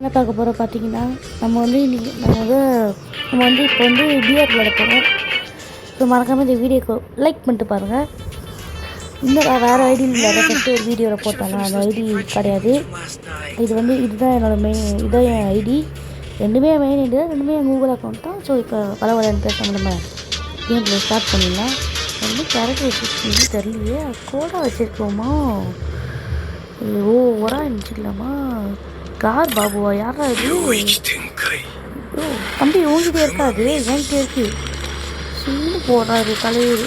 என்ன பார்க்க போகிறோம் பார்த்தீங்கன்னா, நம்ம வந்து இன்றைக்கி நம்ம வந்து இப்போ வந்து பிஆர் விளையாட போகிறோம். ஸோ மறக்காமல் இந்த வீடியோக்கு லைக் பண்ணிட்டு பாருங்கள். இன்னும் வேறு ஐடியில் விளையாட ஃபஸ்ட்டு ஒரு வீடியோவில் போட்டாங்க, அந்த ஐடி கிடையாது. இது வந்து இதுதான் என்னோடய மெயின், இதுதான் என் ஐடி. ரெண்டுமே மெயின் ஐடி தான், ரெண்டுமே என் கூகுள் அக்கௌண்ட் தான். ஸோ இப்போ விளையாண்டு பேசாமல் நம்ம கேம் ப்ளே ஸ்டார்ட் பண்ணிடலாம். வந்து கேரக்டர் வச்சுருக்கீங்க தெரியலையே, கோடாக வச்சுருக்கோமா? ஓவராக இருந்துச்சுக்கலாமா? கார் பாபுவா? யாரா இது? தம்பி ஊங்கிட்டே இருக்காது, என்கிட்ட இருக்கு. சீனு போடுறாரு தலைவர்.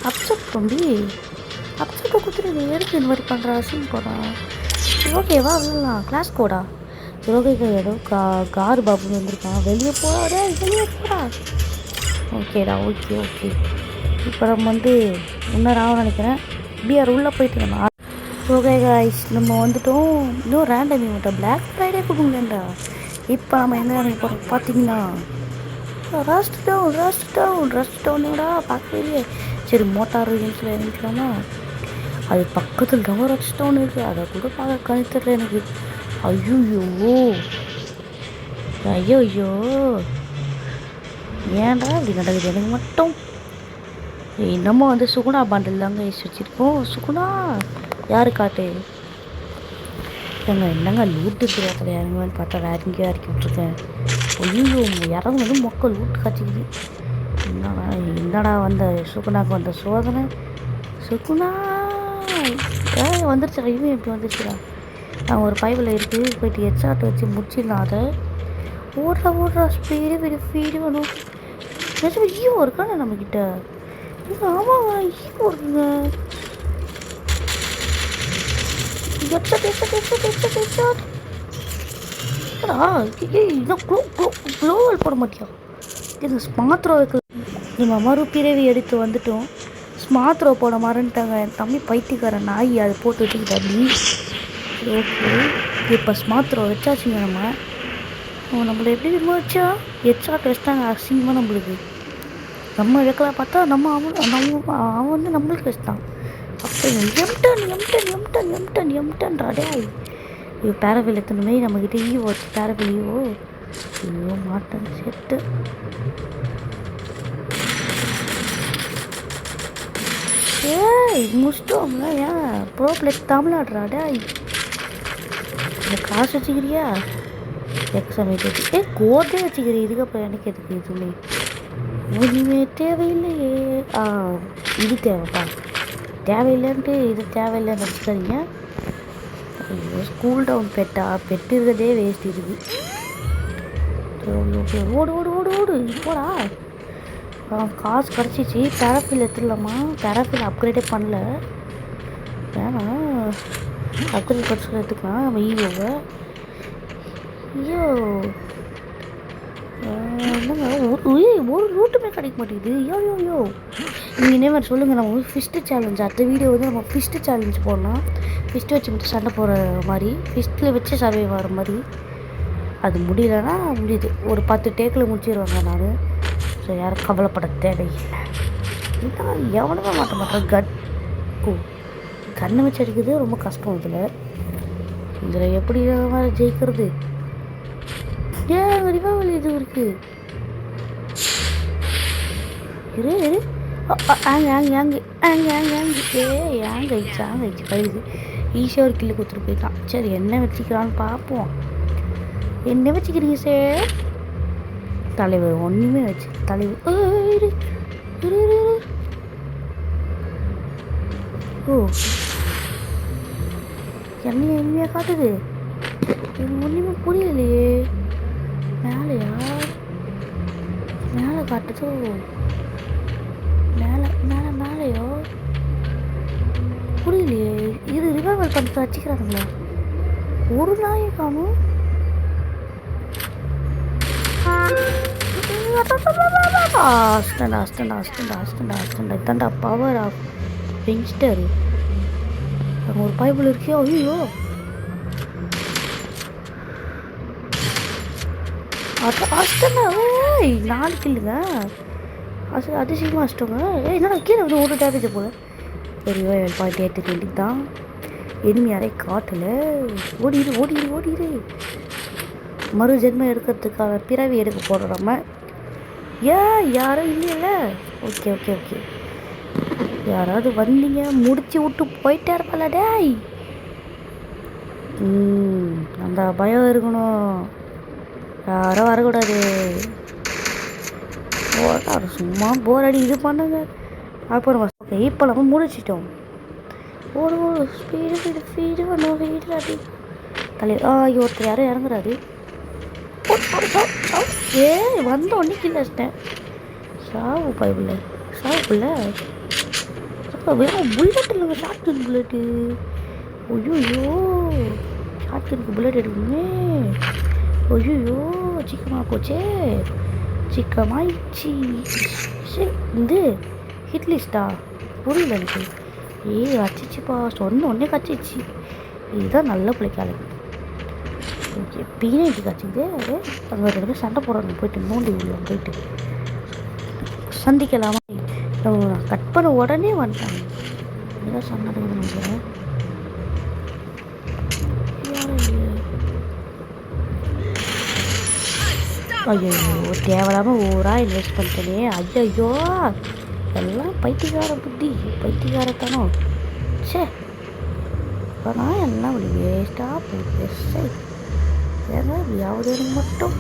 அப்செட் தம்பி, அப்செட்டை கொடுத்துட்டு எதுக்கு இந்த மாதிரி பண்ணுறா? சீன் போடுறான். ஓகேவா விளாட்லாம். கிளாஸ் கோடா ஓகே. ஏதோ கார் பாபு வந்திருக்கான். வெளியே போடா, வெளியே போடா. ஓகேடா, ஓகே ஓகே. இப்போ நம்ம வந்து முன்னராகவும் நினைக்கிறேன். பிஆர் உள்ளே போயிட்டு நம்ம ஓகே காய்ஸ், நம்ம வந்துட்டோம். இன்னும் ரேண்டம் ஈவெண்ட்டா பிளாக் ஃப்ரைடே கொடுங்களேன்டா. இப்போ நம்ம என்ன நினைக்க போகிறோம் பார்த்தீங்கன்னா, ரஸ்ட் டவுனோடா பார்க்கவே. சரி, மோட்டார் கேம்ஸில் இருந்துக்கலாமா? அது பக்கத்தில் தான் ரஸ்ட் டவுன் இருக்குது, அதை கூட பார்க்க கணித்தரல எனக்கு. ஐயோ ஏன்டா இப்படி நடக்குது எனக்கு மட்டும்? நம்ம வந்து சுகுணா பாண்டில் தாங்க வச்சுருக்கோம். சுகுணா யார் காட்டு என்னங்க லூட்டு இருக்கிற இறங்குவேன்னு பார்த்தா வேற எங்கேயோ இறக்கி விட்ருக்கேன். ஐயோ, இறங்குனது மொக்க லூட்டு காய்ச்சிக்குது. என்னடா வந்த சுகுணாக்கு வந்த சோதனை? சுகுணா வந்துருச்சுடா. இவன் எப்படி வந்துருச்சுடா? நான் ஒரு பைபிள் இருக்குது, போயிட்டு ஹெட்ஷாட் வச்சு முடிச்சிடலாம். அதை ஓடுறா ஸ்பீடு வேணும். நிஜமா ஈவோ இருக்காண்ணா நம்மக்கிட்ட? ஆமாம், ஈவோ இருக்குங்க. குளோவல் போட மாட்டியா? இது ஸ்மாத்ரோவுக்கு நம்ம மறுபிறவி எடுத்து வந்துட்டோம். ஸ்மாத்ரோ போட மறந்துட்டாங்க. என் தம்பி பைத்தியக்காரன் நாய் அதை போட்டு வச்சுக்கிட்டா. அப்படி ஓகே. இப்போ ஸ்மாத்ரோ வச்சாச்சுங்க. நம்மளை எப்படி திரும்ப வச்சா? ஹெட்ஷாட் வச்சுட்டாங்க. அசிங்கமாக நம்மளுக்கு. நம்ம வைக்கலாம் பார்த்தா அவன் வந்து நம்மளுக்கு வச்சுட்டான். அப்போ எம்டன்றாடே. ஐயோ, பேரவில் எத்தனை நம்மக்கிட்ட ஈவோ வச்சு பேரவில் ஈவோ. ஐயோ மாட்டேன் செட்டு. முடிச்சிட்டோம்ல. ஏன் ப்ரோ பிளேட் தமிழ்நாடுறாடே. காசு வச்சுக்கிறியா? எக்ஸாம் கோட்டே வச்சுக்கிறேன். இதுக்கப்புறம் எனக்கு எதுக்கு இதுவுமே ஒன்றுமே தேவையில்லையே. இது தேவைப்பா, தேவையில்லைன்ட்டு இது தேவையில்லைன்னு வச்சுக்காதீங்க. ஐயோ, ஸ்கூல் டவுன் பெட்டு இருக்கிறதே வேஸ்ட் இருக்குது. ஓடு போடா. காசு கிடச்சிச்சு. பேராஃபில் எடுத்துடலாமா? பேராஃபில் அப்கிரேடே பண்ணல. வேணாம், அப்கிரேட் படிச்சு எடுத்துக்கலாம் நம்ம ஈவோவை. ஐயோ என்னங்க ஒரு ரூட்டுமே கிடைக்க மாட்டேங்குது. யோ நீங்கள் இதே மாதிரி சொல்லுங்கள். நம்ம ஃபிஸ்ட்டு சேலஞ்ச் அடுத்த வீடியோ வந்து நம்ம ஃபிஸ்ட்டு சேலஞ்ச் போடலாம். ஃபிஸ்ட்டு வச்சு மட்டும் சண்டை போடுற மாதிரி, ஃபிஸ்ட்டில் வச்சு சர்வை வர மாதிரி. அது முடியலன்னா முடியுது. ஒரு 10 டேக்கில் முடிச்சிடுவாங்க. நான் ஸோ யாரும் கவலைப்பட தேவையில்லை. இதெல்லாம் எவனுமே மாட்ட மாட்டேன். கண்ணை வச்சு அடிக்கிறது ரொம்ப கஷ்டம். இதில் எப்படி மாதிரி ஜெயிக்கிறது? ரிவாவல் இது இருக்கு. கழுது ஈஸியாக ஒரு கில்லு கொடுத்துட்டு போயிட்டான். சரி, என்ன வச்சுக்கிறான்னு பார்ப்போம். என்ன வச்சுக்கிறீங்க சார்? தலைவர் ஒன்றுமே வச்சு தலைவர். என்னைய இனிமையாக காட்டுது. ஒன்றுமே புரியலையே. மேலையா? மேலே காட்டுதோ? மேலையோ புரியலையே. இது ரிவைவல் பண்ணிட்டு வச்சுக்கிறாங்களா? ஒரு நாயை காணும். இதாண்டா பவர் ஆஃப் யங்ஸ்டர். அங்கே ஒரு பைபிள் இருக்கே. ஐயோ, அஷ்டண்டா 4 கில்லுங்க. அதிசயமாக அஷ்டங்க. என்னடா கீழே வந்து ஒரு டேமேஜ் போல். ஒரு பாயிண்ட் எடுத்து வேண்டியது தான். எனிமி யாரே காட்டல. ஓடிடு. மறு ஜென்மம் எடுக்கிறதுக்கான பிறவி எடுக்க போகிறோம் நம்ம. யாரும் இல்லைல்ல? Okay okay okay. யாராவது வந்தீங்க முடிச்சு விட்டு போயிட்டே இருப்பல டேய். அந்த பயம் இருக்கணும், யாரும் வரக்கூடாது. சும்மா போர் அடி இது பண்ணுங்க. அப்புறம் ஓகே இப்போ நம்ம முடிச்சிட்டோம். ஓடு ஓடு ஸ்பீடு ஸ்பீடு ஸ்பீடு பண்ணுவோம் ஸ்பீடு அப்படி தலை. ஒருத்தர் யாரும் இறங்குறாரு. வந்த உடனே கீழே வச்சிட்டேன். சாவு பைபிள் சாவுக்குள்ள வெறும் புல்லட் இல்லைங்க, ஷார்ட்கன் புல்லட்டு. ஐயோ ஷார்ட்கனுக்கு புல்லட் எடுக்கணுமே. ஐயோ சிக்கமாக போச்சே, சிக்கமாயிடுச்சு. இந்த ஹிட்லிஸ்டா புரியல எனக்கு. அச்சிச்சுப்பா, சொன்ன உடனே கச்சிச்சு. இதுதான் நல்ல பிள்ளைக்காலைக்கு. ஓகே பீனைக்கு கச்சிக்குது. அது அங்கே ரெண்டு சண்டை போடுறாங்க. போயிட்டு நோண்டி விடுவோம். போயிட்டு சந்திக்கலாமா? கட் பண்ண உடனே வந்துட்டாங்க. இதுதான் சண்டை நினைக்கிறேன். ஐயோ தேவையில்லாமல் ஊராக இன்வெஸ்ட் பண்ணிட்டேனே. ஐயோ எல்லாம் பைத்தியக்கார புத்தி, பைத்தியக்காரத்தனம். சே இப்போ நான் எல்லாம் அப்படி வேஸ்ட்டாக போயிட்டு ஏன்னா யாவது மட்டும்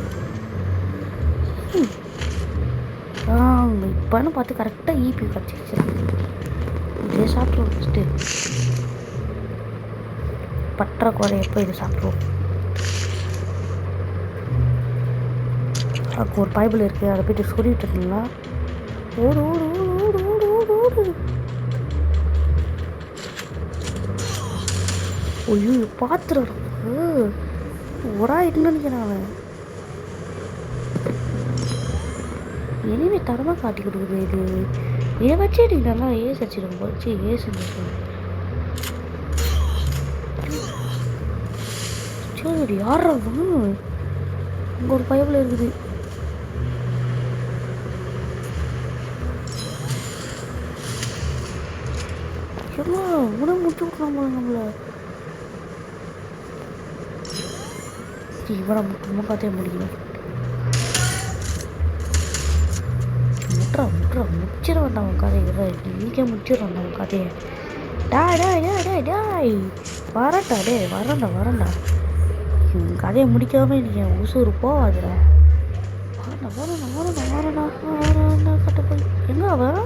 இப்போன்னு பார்த்து கரெக்டாக ஈபி கிடச்சிச்சு. இதே சாப்பிட்ருவோம் ஃபஸ்ட்டு. பற்றாக்குறை எப்போ இது சாப்பிட்ருவோம். அங்கே ஒரு பைபிள் இருக்குது, அதை போய்ட்டு சொல்லிட்டு இருந்தீங்களா? ஓடு ஓடு ஓடு ஓடு ஓடு ஓடு. ஐயோ பாத்துறோம் ஒரா இல்லைன்னு நினைக்கிறேன். அவன் இனிமே தரமாக காட்டி கொடுக்குது. இது இதை வச்சு நீ நல்லா ஏஸ் அடிச்சிடும் போச்சு. ஏஸ் சரி யாரும் இங்கே ஒரு பைபிள் இருக்குது. எல்லாம் உணவு முட்டு விட்றான் போல நம்மளை. இவனை முட்டமாக பார்த்தே முடியும். முடிச்சிட வேண்டாம் உன் கதையை. நீக்கே முடிச்சிட வேண்டாம் உன் கதையை. டாய் வரண்டா டே வரண்டா. கதையை முடிக்காம நீங்கள் உசூர் போவாதுடா. வரண்டா கட்ட போய் எங்கே அவன்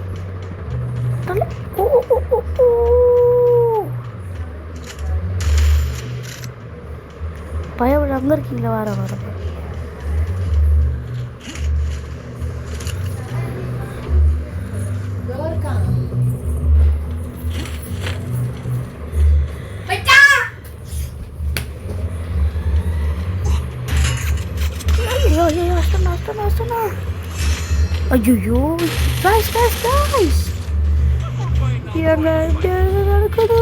பயம். அங்கே இருக்கீங்களா? வர ஐயோ நடக்குது.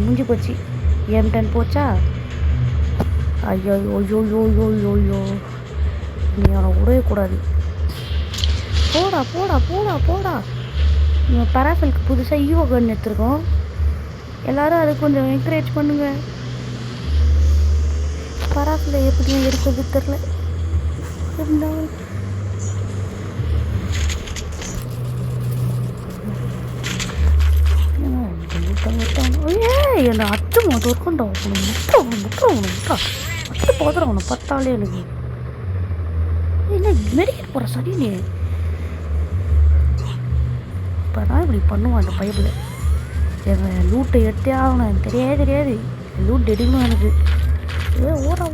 முடிஞ்சு போச்சு. M10 போச்சா? ஐயோ நீ அவனை விடவே கூடாது. போடா. பராஃபலுக்கு புதுசாக ஈவோ கன் எடுத்துருக்கோம். எல்லோரும் அதை கொஞ்சம் என்கரேஜ் பண்ணுங்க. பராஃபில் எப்படி எடுக்கிறது தெரில. இருந்தாலும் என்னை அச்சு மொதல் இருக்கண்டா. முட்டை போதும் அவனை பத்தாலே எனக்கு. என்ன மெடிக்கல் போகிற சரினே. இப்போ தான் இப்படி பண்ணுவான் அந்த பைபிள். என் லூட்டை எடுத்தே ஆகணும். எனக்கு தெரியாது லூட் எடுக்கணும் எனக்கு. ஓடுறா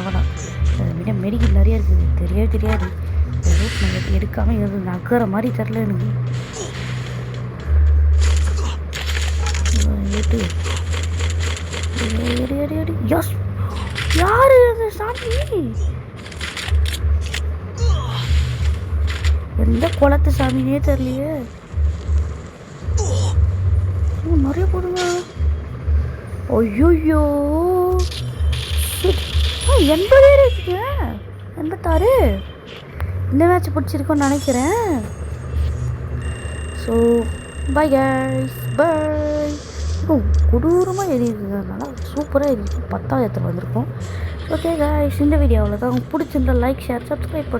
வேணாம். விட மெடிக்கல் நிறைய இருக்குது. தெரியாது லூட் நான் எடுக்காமல் எது நகர மாதிரி தெரில எனக்கு. யாரு சாமி? எந்த குளத்து சாமினே தெரியலையே. நிறைய போடுங்க. ஐயோ 80 இருக்குங்க. 86. இந்த மேட்ச் பிடிச்சிருக்கோன்னு நினைக்கிறேன். So bye guys, bye. கொடூரமாக எரியுதுனால சூப்பராக எரியுது 10வது இடத்துல வந்திருக்கோம். ஓகே காய்ஸ், இந்த வீடியோவில் தான் உங்களுக்கு பிடிச்சிருந்தா லைக் ஷேர் சப்ஸ்கிரைப் பண்ணுங்கள்.